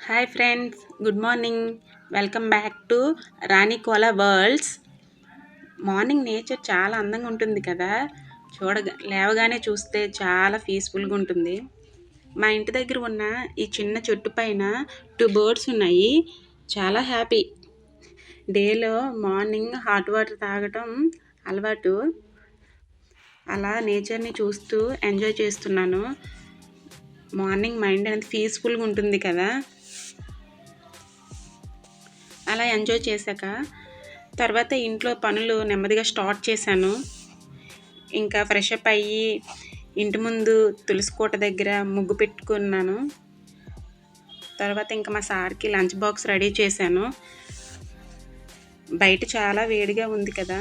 Hi friends, good morning. Welcome back to Rani Kola worlds. Morning nature చాలా అందంగా ఉంటుంది కదా. లేవగానే చూస్తే చాలా పీస్ఫుల్గా ఉంటుంది. మా ఇంటి దగ్గర ఉన్న ఈ చిన్న చెట్టు పైన 2 బర్డ్స్ ఉన్నాయి. చాలా హ్యాపీ. డేలో మార్నింగ్ హాట్ వాటర్ తాగటం అలవాటు. అలా నేచర్ని చూస్తూ ఎంజాయ్ చేస్తున్నాను. మార్నింగ్ మైండ్ అనేది పీస్ఫుల్గా ఉంటుంది కదా. అలా ఎంజాయ్ చేశాక తర్వాత ఇంట్లో పనులు నెమ్మదిగా స్టార్ట్ చేశాను. ఇంకా ఫ్రెష్ అప్ అయ్యి ఇంటి ముందు తులసి కోట దగ్గర ముగ్గు పెట్టుకున్నాను. తర్వాత ఇంకా మా సార్కి లంచ్ బాక్స్ రెడీ చేశాను. బయట చాలా వేడిగా ఉంది కదా.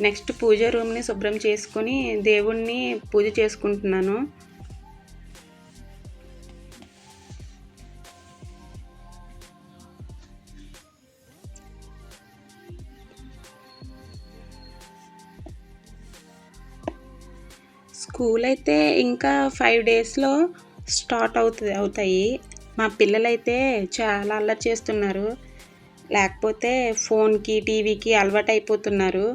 నెక్స్ట్ పూజ రూమ్ని శుభ్రం చేసుకొని దేవుణ్ణి పూజ చేసుకుంటున్నాను. స్కూల్ అయితే ఇంకా 5 డేస్లో స్టార్ట్ అవుతాయి. మా పిల్లలైతే చాలా అల్లరి చేస్తున్నారు. లేకపోతే ఫోన్కి టీవీకి అలవాటు అయిపోతున్నారు.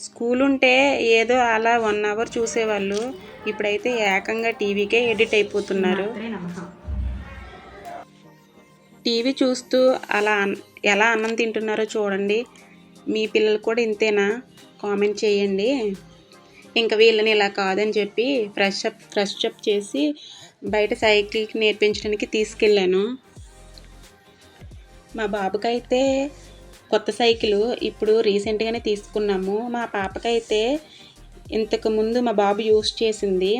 స్కూల్ ఉంటే ఏదో అలా 1 అవర్ చూసేవాళ్ళు. ఇప్పుడైతే ఏకంగా టీవీకే ఎడిట్ అయిపోతున్నారు. టీవీ చూస్తూ అలా ఎలా అన్నం తింటున్నారో చూడండి. మీ పిల్లలు కూడా ఇంతేనా? కామెంట్ చేయండి. ఇంకా వీళ్ళని ఇలా కాదని చెప్పి ఫ్రెష్ అప్ చేసి బయట సైకిల్కి నేర్పించడానికి తీసుకెళ్ళాను. మా బాబుకైతే కొత్త సైకిల్ ఇప్పుడు రీసెంట్గానే తీసుకున్నాము. మా పాపకైతే ఇంతకుముందు మా బాబు యూస్ చేసింది.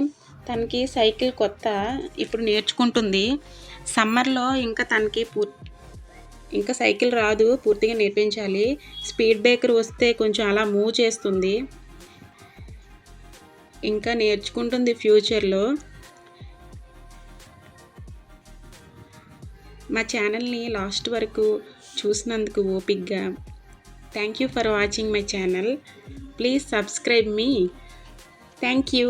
తనకి సైకిల్ కొత్త, ఇప్పుడు నేర్చుకుంటుంది. సమ్మర్లో ఇంకా తనకి ఇంకా సైకిల్ రాదు, పూర్తిగా నేర్పించాలి. స్పీడ్ బ్రేకర్ వస్తే కొంచెం అలా మూవ్ చేస్తుంది. ఇంకా నేర్చుకుంటుంది ఫ్యూచర్లో. మా ఛానల్ని లాస్ట్ వరకు చూసినందుకు ఓపిక్గా thank you for watching my channel. Please subscribe me. Thank you.